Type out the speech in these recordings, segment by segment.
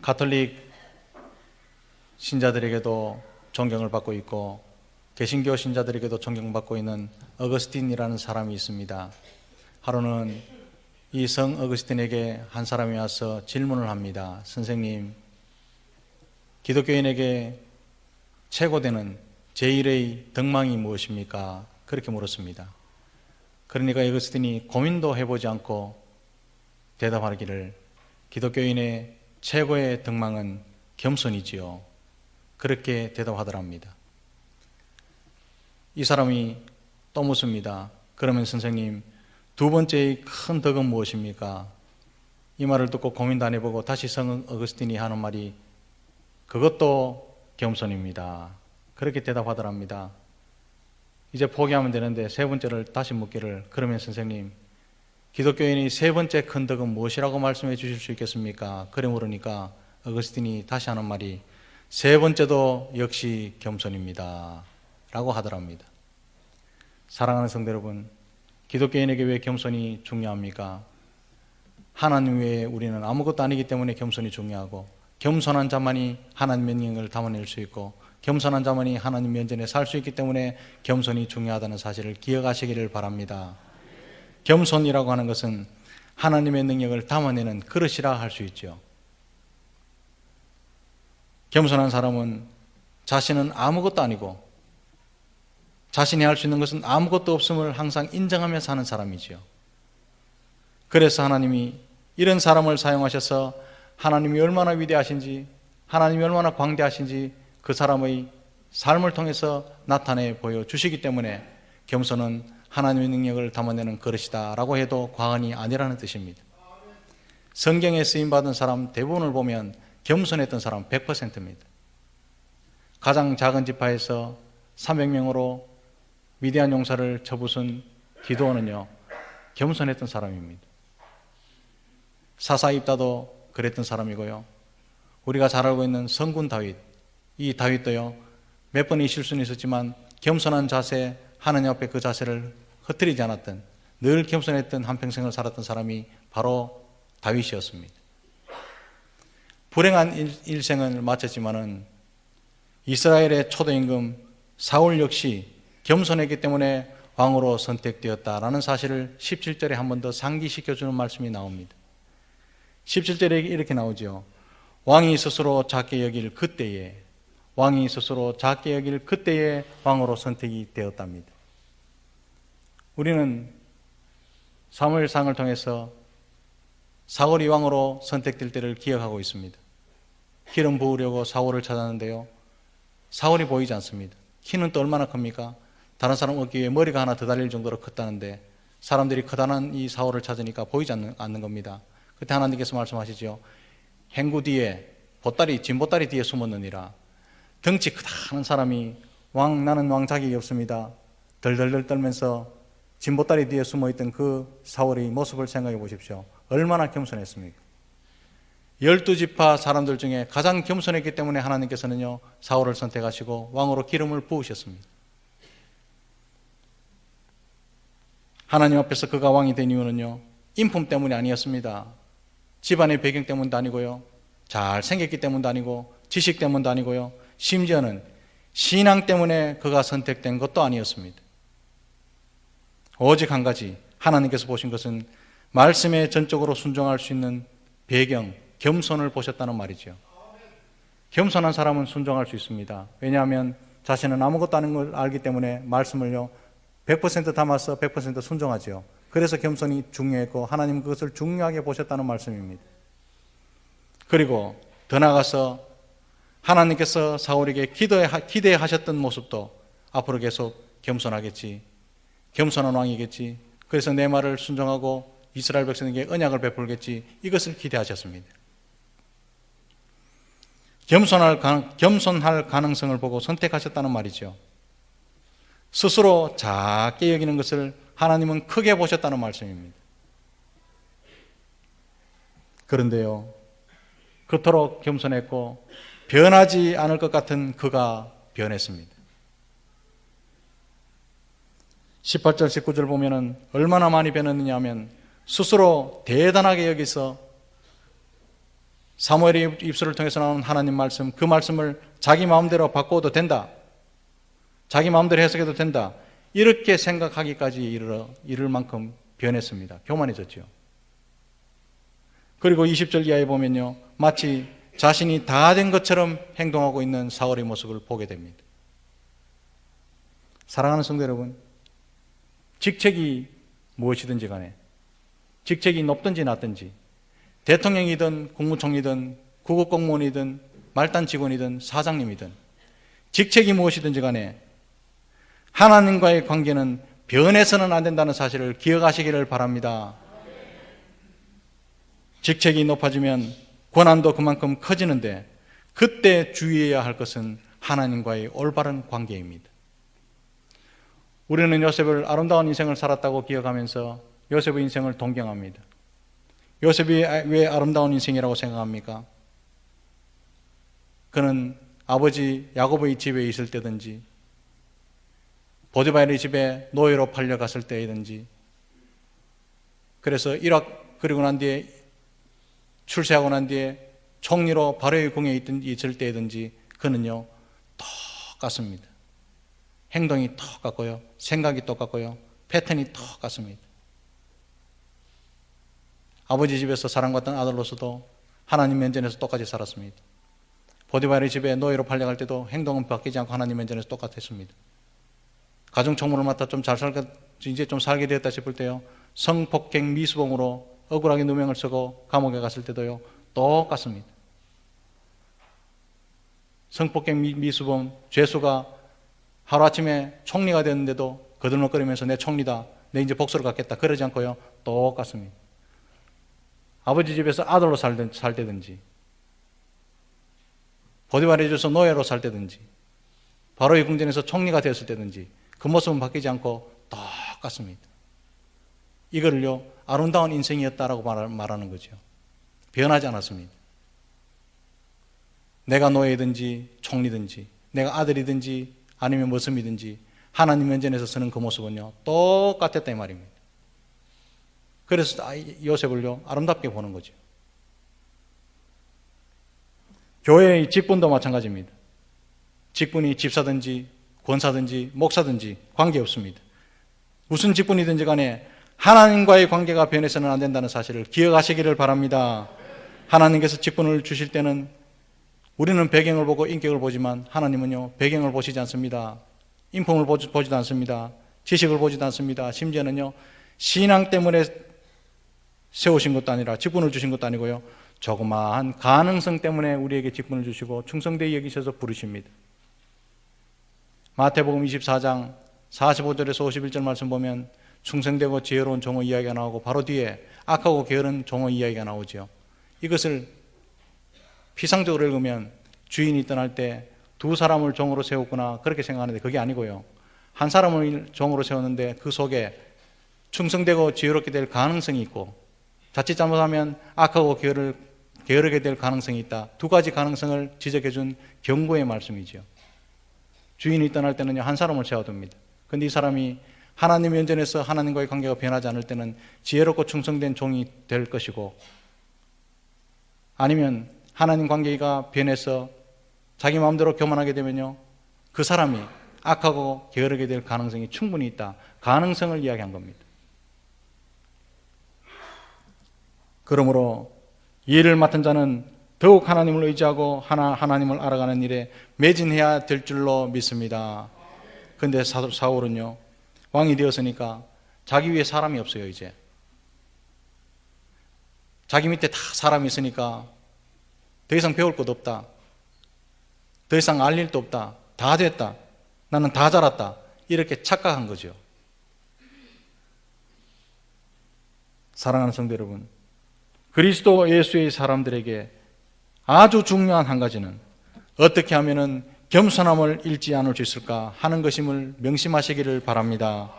가톨릭 신자들에게도 존경을 받고 있고 개신교 신자들에게도 존경받고 있는 어거스틴이라는 사람이 있습니다. 하루는 이 성 어거스틴에게 한 사람이 와서 질문을 합니다. 선생님, 기독교인에게 최고되는 제1의 덕망이 무엇입니까? 그렇게 물었습니다. 그러니까 어거스틴이 고민도 해보지 않고 대답하기를 기독교인의 최고의 덕망은 겸손이지요. 그렇게 대답하더랍니다. 이 사람이 또 묻습니다. 그러면 선생님, 두 번째의 큰 덕은 무엇입니까? 이 말을 듣고 고민도 안 해보고 다시 성 어거스틴이 하는 말이 그것도 겸손입니다. 그렇게 대답하더랍니다. 이제 포기하면 되는데 세 번째를 다시 묻기를 그러면 선생님, 기독교인의 세 번째 큰 덕은 무엇이라고 말씀해 주실 수 있겠습니까? 그래 물으니까 어거스틴이 다시 하는 말이 세 번째도 역시 겸손입니다. 라고 하더랍니다. 사랑하는 성도 여러분, 기독교인에게 왜 겸손이 중요합니까? 하나님 외에 우리는 아무것도 아니기 때문에 겸손이 중요하고 겸손한 자만이 하나님의 능력을 담아낼 수 있고 겸손한 자만이 하나님 면전에 살 수 있기 때문에 겸손이 중요하다는 사실을 기억하시기를 바랍니다. 겸손이라고 하는 것은 하나님의 능력을 담아내는 그릇이라 할 수 있죠. 겸손한 사람은 자신은 아무것도 아니고 자신이 할 수 있는 것은 아무것도 없음을 항상 인정하며 사는 사람이지요. 그래서 하나님이 이런 사람을 사용하셔서 하나님이 얼마나 위대하신지, 하나님이 얼마나 광대하신지 그 사람의 삶을 통해서 나타내 보여주시기 때문에 겸손은 하나님의 능력을 담아내는 그릇이다 라고 해도 과언이 아니라는 뜻입니다. 성경에 쓰임받은 사람 대부분을 보면 겸손했던 사람 100%입니다. 가장 작은 지파에서 300명으로 위대한 용사를 쳐부순 기드온은요, 겸손했던 사람입니다. 사사입다도 그랬던 사람이고요. 우리가 잘 알고 있는 성군 다윗, 이 다윗도요, 몇 번의 실수는 있었지만 겸손한 자세, 하나님 앞에 그 자세를 흐트리지 않았던, 늘 겸손했던 한평생을 살았던 사람이 바로 다윗이었습니다. 불행한 일생을 마쳤지만은 이스라엘의 초대임금 사울 역시 겸손했기 때문에 왕으로 선택되었다라는 사실을 17절에 한 번 더 상기시켜주는 말씀이 나옵니다. 17절에 이렇게 나오죠. 왕이 스스로 작게 여길 그때에, 왕이 스스로 작게 여길 그때에 왕으로 선택이 되었답니다. 우리는 사무엘상을 통해서 사울이 왕으로 선택될 때를 기억하고 있습니다. 기름 부으려고 사울을 찾았는데요, 사울이 보이지 않습니다. 키는 또 얼마나 큽니까? 다른 사람 어깨에 머리가 하나 더 달릴 정도로 컸다는데 사람들이 커다란 이 사울을 찾으니까 보이지 않는 겁니다. 그때 하나님께서 말씀하시죠. 행구 뒤에 보따리, 진보따리 뒤에 숨었느니라. 덩치 크다는 사람이 나는 왕 자격이 없습니다. 덜덜덜 떨면서 진보따리 뒤에 숨어있던 그 사울의 모습을 생각해 보십시오. 얼마나 겸손했습니까? 12지파 사람들 중에 가장 겸손했기 때문에 하나님께서는요, 사울을 선택하시고 왕으로 기름을 부으셨습니다. 하나님 앞에서 그가 왕이 된 이유는요, 인품 때문이 아니었습니다. 집안의 배경 때문도 아니고요, 잘생겼기 때문도 아니고, 지식 때문도 아니고요, 심지어는 신앙 때문에 그가 선택된 것도 아니었습니다. 오직 한 가지, 하나님께서 보신 것은 말씀에 전적으로 순종할 수 있는 배경, 겸손을 보셨다는 말이죠. 겸손한 사람은 순종할 수 있습니다. 왜냐하면 자신은 아무것도 아닌 걸 알기 때문에 말씀을요, 100% 담아서 100% 순종하죠. 그래서 겸손이 중요했고 하나님 그것을 중요하게 보셨다는 말씀입니다. 그리고 더 나아가서 하나님께서 사울에게 기대하셨던 모습도 앞으로 계속 겸손하겠지, 겸손한 왕이겠지, 그래서 내 말을 순종하고 이스라엘 백성에게 언약을 베풀겠지, 이것을 기대하셨습니다. 겸손할 가능성을 보고 선택하셨다는 말이죠. 스스로 작게 여기는 것을 하나님은 크게 보셨다는 말씀입니다. 그런데요, 그토록 겸손했고 변하지 않을 것 같은 그가 변했습니다. 18절 19절 보면은 얼마나 많이 변했느냐 하면 스스로 대단하게 여기서 사무엘의 입술을 통해서 나오는 하나님 말씀, 그 말씀을 자기 마음대로 바꿔도 된다, 자기 마음대로 해석해도 된다, 이렇게 생각하기까지 이를 만큼 변했습니다. 교만해졌죠. 그리고 20절 이하에 보면요, 마치 자신이 다 된 것처럼 행동하고 있는 사울의 모습을 보게 됩니다. 사랑하는 성도 여러분, 직책이 무엇이든지 간에, 직책이 높든지 낮든지, 대통령이든 국무총리든 구급공무원이든 말단 직원이든 사장님이든 직책이 무엇이든지 간에 하나님과의 관계는 변해서는 안 된다는 사실을 기억하시기를 바랍니다. 직책이 높아지면 권한도 그만큼 커지는데 그때 주의해야 할 것은 하나님과의 올바른 관계입니다. 우리는 요셉을 아름다운 인생을 살았다고 기억하면서 요셉의 인생을 동경합니다. 요셉이 왜 아름다운 인생이라고 생각합니까? 그는 아버지 야곱의 집에 있을 때든지 보디발의 집에 노예로 팔려갔을 때이든지, 그래서 이락 그리고 난 뒤에 출세하고 난 뒤에 총리로 바로의 궁에 있을 때이든지 그는요 똑같습니다. 행동이 똑같고요, 생각이 똑같고요, 패턴이 똑같습니다. 아버지 집에서 사랑받던 아들로서도 하나님 면전에서 똑같이 살았습니다. 보디발의 집에 노예로 팔려갈 때도 행동은 바뀌지 않고 하나님 면전에서 똑같았습니다. 가정총무를 맡아 이제 좀 살게 되었다 싶을 때요, 성폭행 미수범으로 억울하게 누명을 쓰고 감옥에 갔을 때도요 똑같습니다. 성폭행 미수범 죄수가 하루아침에 총리가 됐는데도 거들먹거리면서 내 총리다, 내 이제 복수를 갖겠다, 그러지 않고요 똑같습니다. 아버지 집에서 아들로 살 때든지, 보디발의 집에서 노예로 살 때든지, 바로의 궁전에서 총리가 되었을 때든지 그 모습은 바뀌지 않고 똑같습니다. 이거를요 아름다운 인생이었다라고 말하는 거죠. 변하지 않았습니다. 내가 노예든지 총리든지, 내가 아들이든지 아니면 머슴이든지 하나님 면전에서 서는 그 모습은요 똑같았다 이 말입니다. 그래서 요셉을요 아름답게 보는 거죠. 교회의 직분도 마찬가지입니다. 직분이 집사든지 권사든지 목사든지 관계없습니다. 무슨 직분이든지 간에 하나님과의 관계가 변해서는 안 된다는 사실을 기억하시기를 바랍니다. 하나님께서 직분을 주실 때는 우리는 배경을 보고 인격을 보지만 하나님은요 배경을 보시지 않습니다. 인품을 보지도 않습니다. 지식을 보지도 않습니다. 심지어는요 신앙 때문에 세우신 것도 아니라 직분을 주신 것도 아니고요 조그마한 가능성 때문에 우리에게 직분을 주시고 충성되이 여기셔서 부르십니다. 마태복음 24장 45절에서 51절 말씀 보면 충성되고 지혜로운 종의 이야기가 나오고 바로 뒤에 악하고 게으른 종의 이야기가 나오죠. 이것을 피상적으로 읽으면 주인이 떠날 때 두 사람을 종으로 세웠구나 그렇게 생각하는데 그게 아니고요, 한 사람을 종으로 세웠는데 그 속에 충성되고 지혜롭게 될 가능성이 있고 자칫 잘못하면 악하고 게으르게 될 가능성이 있다. 두 가지 가능성을 지적해 준 경고의 말씀이죠. 주인이 떠날 때는요 한 사람을 세워둡니다. 그런데 이 사람이 하나님 면전에서 하나님과의 관계가 변하지 않을 때는 지혜롭고 충성된 종이 될 것이고, 아니면 하나님 관계가 변해서 자기 마음대로 교만하게 되면요 그 사람이 악하고 게으르게 될 가능성이 충분히 있다. 가능성을 이야기한 겁니다. 그러므로 일을 맡은 자는 더욱 하나님을 의지하고 하나님을 알아가는 일에 매진해야 될 줄로 믿습니다. 그런데 사울은요 왕이 되었으니까 자기 위에 사람이 없어요. 이제 자기 밑에 다 사람이 있으니까 더 이상 배울 것도 없다, 더 이상 알 일도 없다, 다 됐다, 나는 다 자랐다, 이렇게 착각한 거죠. 사랑하는 성도 여러분, 그리스도 예수의 사람들에게 아주 중요한 한 가지는 어떻게 하면은 겸손함을 잃지 않을 수 있을까 하는 것임을 명심하시기를 바랍니다.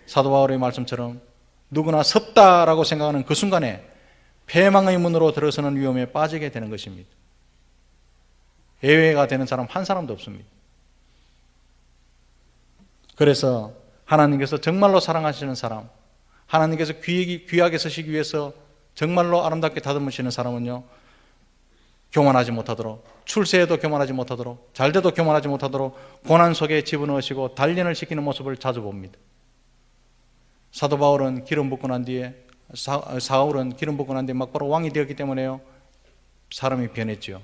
사도 바울의 말씀처럼 누구나 섰다라고 생각하는 그 순간에 패망의 문으로 들어서는 위험에 빠지게 되는 것입니다. 예외가 되는 사람 한 사람도 없습니다. 그래서 하나님께서 정말로 사랑하시는 사람, 하나님께서 귀하게 쓰시기 위해서 정말로 아름답게 다듬으시는 사람은요 교만하지 못하도록, 출세해도 교만하지 못하도록, 잘돼도 교만하지 못하도록 고난 속에 집어넣으시고 단련을 시키는 모습을 자주 봅니다. 사도 바울은 기름 붓고 난 뒤에 사울은 기름 붓고 난 뒤에 막바로 왕이 되었기 때문에요, 사람이 변했죠.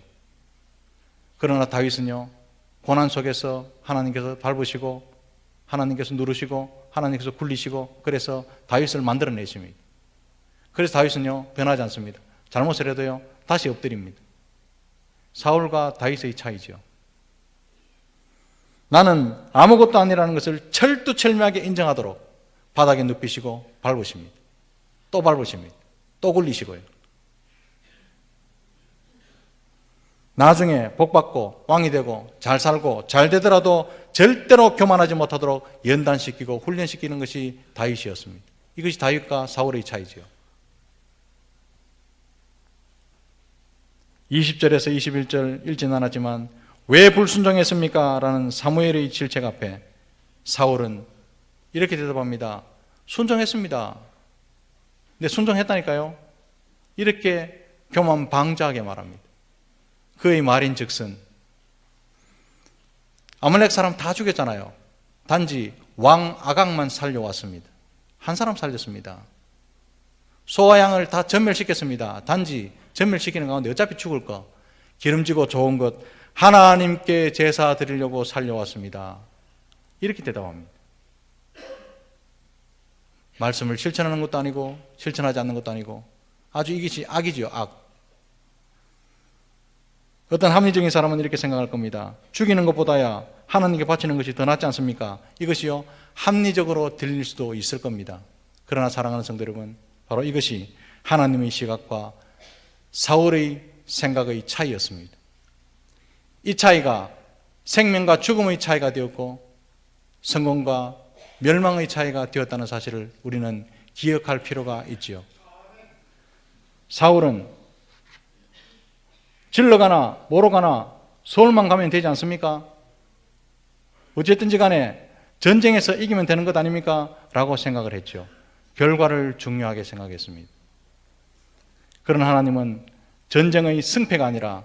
그러나 다윗은요, 고난 속에서 하나님께서 밟으시고 하나님께서 누르시고 하나님께서 굴리시고 그래서 다윗을 만들어내십니다. 그래서 다윗은요 변하지 않습니다. 잘못을 해도요 다시 엎드립니다. 사울과 다윗의 차이죠. 나는 아무것도 아니라는 것을 철두철미하게 인정하도록 바닥에 눕히시고 밟으십니다. 또 밟으십니다. 또 굴리시고요. 나중에 복받고 왕이 되고 잘 살고 잘 되더라도 절대로 교만하지 못하도록 연단시키고 훈련시키는 것이 다윗이었습니다. 이것이 다윗과 사울의 차이죠. 20절에서 21절 읽진 않았지만 왜 불순종했습니까? 라는 사무엘의 질책 앞에 사울은 이렇게 대답합니다. 순종했습니다. 근데 순종했다니까요. 이렇게 교만방자하게 말합니다. 그의 말인즉슨 아말렉 사람 다 죽였잖아요. 단지 왕 아각만 살려왔습니다. 한 사람 살렸습니다. 소와 양을 다 전멸시켰습니다. 단지 전멸시키는 가운데 어차피 죽을 거, 기름지고 좋은 것 하나님께 제사 드리려고 살려왔습니다. 이렇게 대답합니다. 말씀을 실천하는 것도 아니고 실천하지 않는 것도 아니고 아주 이것이 악이지요. 악. 어떤 합리적인 사람은 이렇게 생각할 겁니다. 죽이는 것보다야 하나님께 바치는 것이 더 낫지 않습니까? 이것이요 합리적으로 들릴 수도 있을 겁니다. 그러나 사랑하는 성도 여러분, 바로 이것이 하나님의 시각과 사울의 생각의 차이였습니다. 이 차이가 생명과 죽음의 차이가 되었고 성공과 멸망의 차이가 되었다는 사실을 우리는 기억할 필요가 있지요. 사울은 질러가나 모로가나 서울만 가면 되지 않습니까? 어쨌든지 간에 전쟁에서 이기면 되는 것 아닙니까? 라고 생각을 했죠. 결과를 중요하게 생각했습니다. 그러나 하나님은 전쟁의 승패가 아니라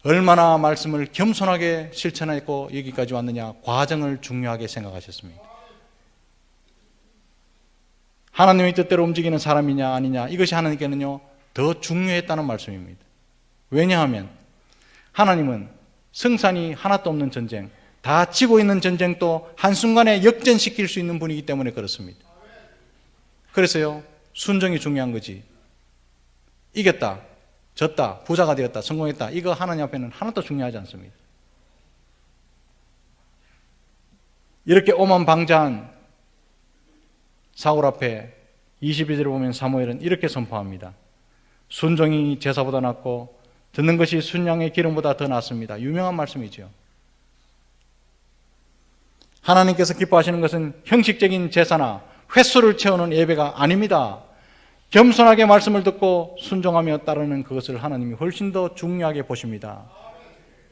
얼마나 말씀을 겸손하게 실천했고 여기까지 왔느냐, 과정을 중요하게 생각하셨습니다. 하나님의 뜻대로 움직이는 사람이냐 아니냐, 이것이 하나님께는요 더 중요했다는 말씀입니다. 왜냐하면 하나님은 승산이 하나도 없는 전쟁, 다 지고 있는 전쟁도 한순간에 역전시킬 수 있는 분이기 때문에 그렇습니다. 그래서요 순종이 중요한 거지, 이겼다, 졌다, 부자가 되었다, 성공했다, 이거 하나님 앞에는 하나도 중요하지 않습니다. 이렇게 오만방자한 사울 앞에 22절에 보면 사무엘은 이렇게 선포합니다. 순종이 제사보다 낫고 듣는 것이 순양의 기름보다 더 낫습니다. 유명한 말씀이죠. 하나님께서 기뻐하시는 것은 형식적인 제사나 횟수를 채우는 예배가 아닙니다. 겸손하게 말씀을 듣고 순종하며 따르는 그것을 하나님이 훨씬 더 중요하게 보십니다.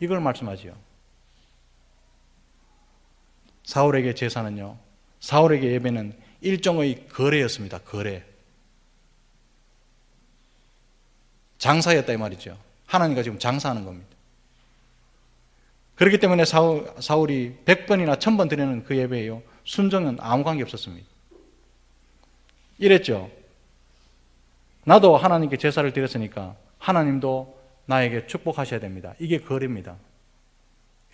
이걸 말씀하지요. 사울에게 제사는요, 사울에게 예배는 일종의 거래였습니다. 거래. 장사였다 이 말이죠. 하나님과 지금 장사하는 겁니다. 그렇기 때문에 사울이 100번이나 1000번 드리는 그 예배예요. 순종은 아무 관계 없었습니다. 이랬죠. 나도 하나님께 제사를 드렸으니까 하나님도 나에게 축복하셔야 됩니다. 이게 거래입니다.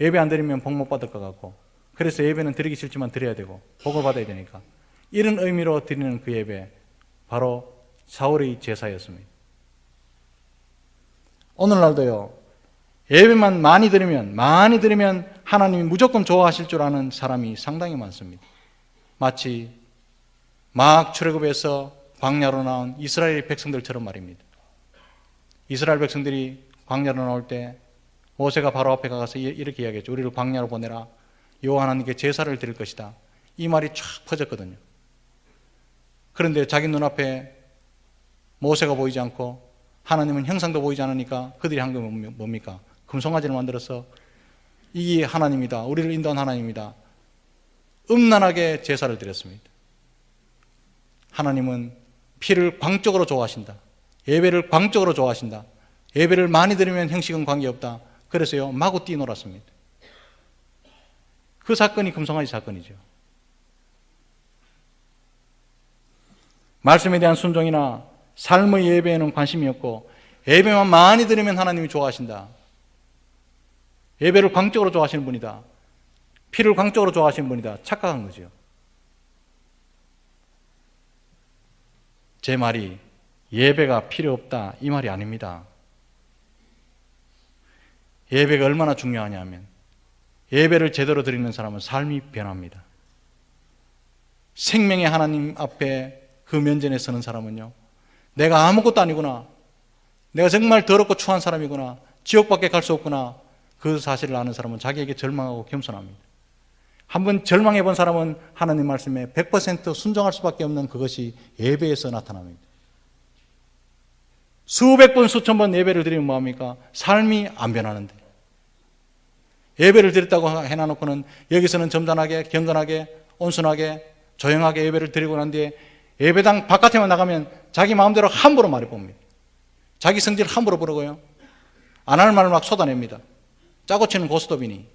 예배 안 드리면 복 못 받을 것 같고, 그래서 예배는 드리기 싫지만 드려야 되고 복을 받아야 되니까, 이런 의미로 드리는 그 예배, 바로 사울의 제사였습니다. 오늘날도요 예배만 많이 드리면 하나님이 무조건 좋아하실 줄 아는 사람이 상당히 많습니다. 마치 막 출애굽에서 광야로 나온 이스라엘 백성들처럼 말입니다. 이스라엘 백성들이 광야로 나올 때 모세가 바로 앞에 가서 이렇게 이야기했죠. 우리를 광야로 보내라. 여호와 하나님께 제사를 드릴 것이다. 이 말이 쫙 퍼졌거든요. 그런데 자기 눈앞에 모세가 보이지 않고 하나님은 형상도 보이지 않으니까 그들이 한 게 뭡니까? 금송아지를 만들어서 이게 하나님이다, 우리를 인도한 하나님이다, 음란하게 제사를 드렸습니다. 하나님은 피를 광적으로 좋아하신다, 예배를 광적으로 좋아하신다, 예배를 많이 드리면 형식은 관계없다. 그래서요 마구 뛰놀았습니다. 그 사건이 금송아지 사건이죠. 말씀에 대한 순종이나 삶의 예배에는 관심이 없고 예배만 많이 드리면 하나님이 좋아하신다. 예배를 광적으로 좋아하시는 분이다. 피를 광적으로 좋아하시는 분이다. 착각한 거죠. 제 말이 예배가 필요 없다 이 말이 아닙니다. 예배가 얼마나 중요하냐 하면 예배를 제대로 드리는 사람은 삶이 변합니다. 생명의 하나님 앞에 그 면전에 서는 사람은요, 내가 아무것도 아니구나, 내가 정말 더럽고 추한 사람이구나, 지옥밖에 갈 수 없구나, 그 사실을 아는 사람은 자기에게 절망하고 겸손합니다. 한번 절망해 본 사람은 하나님 말씀에 100% 순종할 수밖에 없는 그것이 예배에서 나타납니다. 수백 번 수천 번 예배를 드리면 뭐합니까? 삶이 안 변하는데, 예배를 드렸다고 해놔놓고는 여기서는 점잖하게 경건하게 온순하게 조용하게 예배를 드리고 난 뒤에 예배당 바깥에만 나가면 자기 마음대로 함부로 말해봅니다. 자기 성질 함부로 부르고요, 안 할 말을 막 쏟아냅니다. 짜고 치는 고스톱이니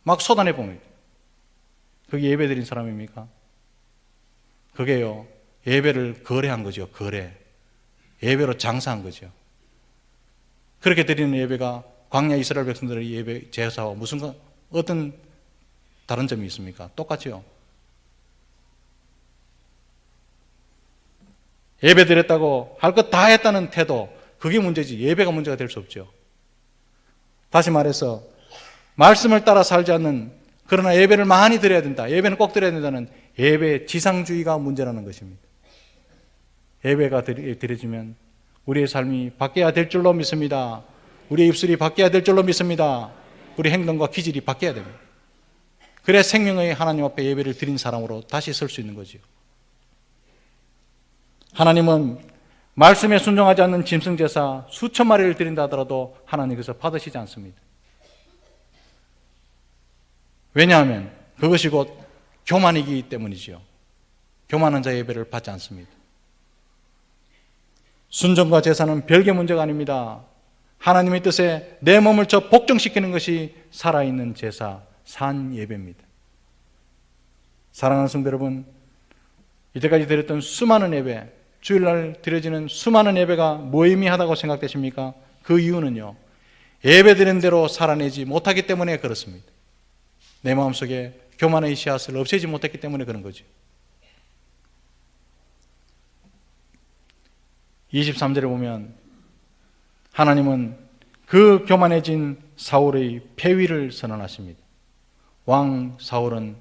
막 쏟아내봅니다. 그게 예배 드린 사람입니까? 그게요 예배를 거래한 거죠. 거래. 예배로 장사한 거죠. 그렇게 드리는 예배가 광야 이스라엘 백성들의 예배 제사와 무슨 어떤 다른 점이 있습니까? 똑같죠. 예배 드렸다고 할 것 다 했다는 태도, 그게 문제지 예배가 문제가 될 수 없죠. 다시 말해서 말씀을 따라 살지 않는, 그러나 예배를 많이 드려야 된다, 예배는 꼭 드려야 된다는 예배의 지상주의가 문제라는 것입니다. 예배가 드려지면 우리의 삶이 바뀌어야 될 줄로 믿습니다. 우리의 입술이 바뀌어야 될 줄로 믿습니다. 우리 행동과 기질이 바뀌어야 됩니다. 그래야 생명의 하나님 앞에 예배를 드린 사람으로 다시 설 수 있는 거지요. 하나님은 말씀에 순종하지 않는 짐승제사 수천 마리를 드린다 하더라도 하나님께서 받으시지 않습니다. 왜냐하면 그것이 곧 교만이기 때문이지요. 교만한 자의 예배를 받지 않습니다. 순종과 제사는 별개 문제가 아닙니다. 하나님의 뜻에 내 몸을 복종시키는 것이 살아있는 제사, 산 예배입니다. 사랑하는 성도 여러분, 이때까지 드렸던 수많은 예배, 주일날 드려지는 수많은 예배가 무의미하다고 생각되십니까? 그 이유는요, 예배 드린 대로 살아내지 못하기 때문에 그렇습니다. 내 마음속에 교만의 씨앗을 없애지 못했기 때문에 그런 거죠. 23절에 보면 하나님은 그 교만해진 사울의 폐위를 선언하십니다. 왕 사울은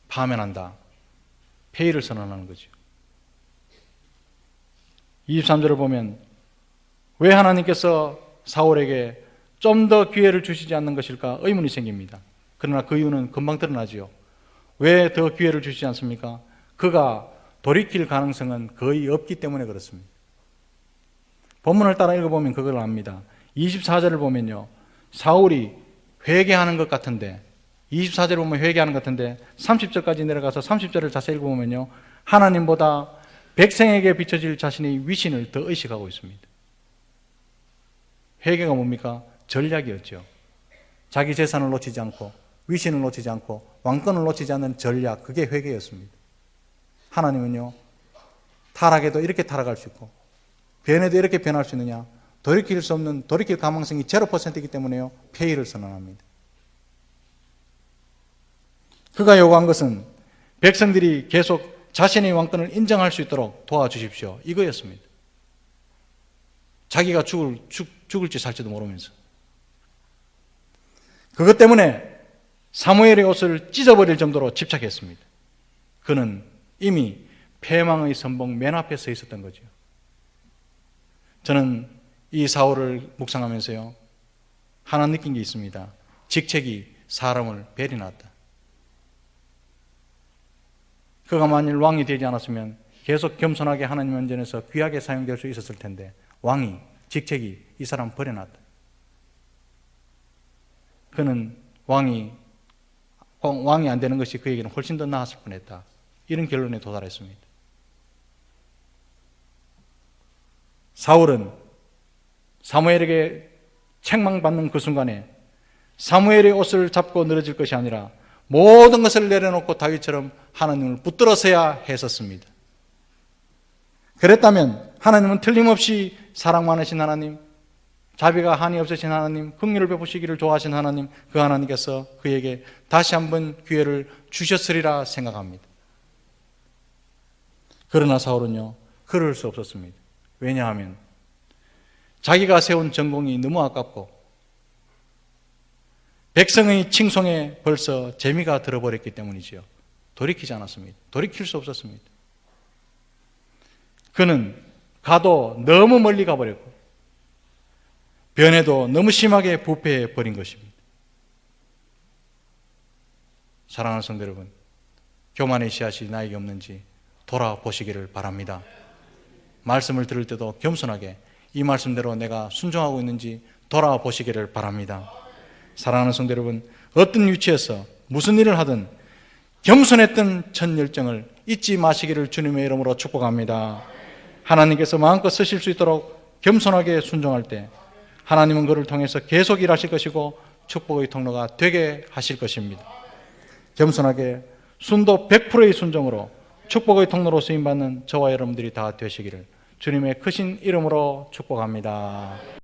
파면한다, 폐위를 선언하는 거죠. 23절을 보면 왜 하나님께서 사울에게 좀 더 기회를 주시지 않는 것일까 의문이 생깁니다. 그러나 그 이유는 금방 드러나지요. 왜 더 기회를 주시지 않습니까? 그가 돌이킬 가능성은 거의 없기 때문에 그렇습니다. 본문을 따라 읽어보면 그걸 압니다. 24절을 보면요, 사울이 회개하는 것 같은데, 24절을 보면 회개하는 것 같은데 30절까지 내려가서 30절을 자세히 읽어보면요, 하나님보다 백성에게 비춰질 자신의 위신을 더 의식하고 있습니다. 회개가 뭡니까? 전략이었죠. 자기 재산을 놓치지 않고 위신을 놓치지 않고 왕권을 놓치지 않는 전략, 그게 회개였습니다. 하나님은요, 타락해도 이렇게 타락할 수 있고 변해도 이렇게 변할 수 있느냐, 돌이킬 수 없는, 돌이킬 가능성이 0%이기 때문에요, 폐위를 선언합니다. 그가 요구한 것은 백성들이 계속 자신의 왕권을 인정할 수 있도록 도와주십시오, 이거였습니다. 자기가 죽을지 살지도 모르면서. 그것 때문에 사무엘의 옷을 찢어버릴 정도로 집착했습니다. 그는 이미 패망의 선봉 맨 앞에 서 있었던 거죠. 저는 이 사울을 묵상하면서요, 하나 느낀 게 있습니다. 직책이 사람을 배려놨다. 그가 만일 왕이 되지 않았으면 계속 겸손하게 하나님 면전에서 귀하게 사용될 수 있었을 텐데, 왕이, 직책이 이 사람 버려놨다. 그는 왕이 안 되는 것이 그에게는 훨씬 더 나았을 뻔했다, 이런 결론에 도달했습니다. 사울은 사무엘에게 책망받는 그 순간에 사무엘의 옷을 잡고 늘어질 것이 아니라 모든 것을 내려놓고 다윗처럼 하나님을 붙들어서야 했었습니다. 그랬다면 하나님은 틀림없이 사랑 많으신 하나님, 자비가 한이 없으신 하나님, 긍휼을 베푸시기를 좋아하신 하나님, 그 하나님께서 그에게 다시 한번 기회를 주셨으리라 생각합니다. 그러나 사울은요, 그럴 수 없었습니다. 왜냐하면 자기가 세운 전공이 너무 아깝고 백성의 칭송에 벌써 재미가 들어버렸기 때문이지요. 돌이키지 않았습니다. 돌이킬 수 없었습니다. 그는 가도 너무 멀리 가버렸고 변해도 너무 심하게 부패해 버린 것입니다. 사랑하는 성도 여러분, 교만의 씨앗이 나에게 없는지 돌아보시기를 바랍니다. 말씀을 들을 때도 겸손하게 이 말씀대로 내가 순종하고 있는지 돌아보시기를 바랍니다. 사랑하는 성도 여러분, 어떤 위치에서 무슨 일을 하든 겸손했던 첫 열정을 잊지 마시기를 주님의 이름으로 축복합니다. 하나님께서 마음껏 쓰실 수 있도록 겸손하게 순종할 때 하나님은 그를 통해서 계속 일하실 것이고 축복의 통로가 되게 하실 것입니다. 겸손하게 순도 100%의 순종으로 축복의 통로로 쓰임받는 저와 여러분들이 다 되시기를 주님의 크신 이름으로 축복합니다.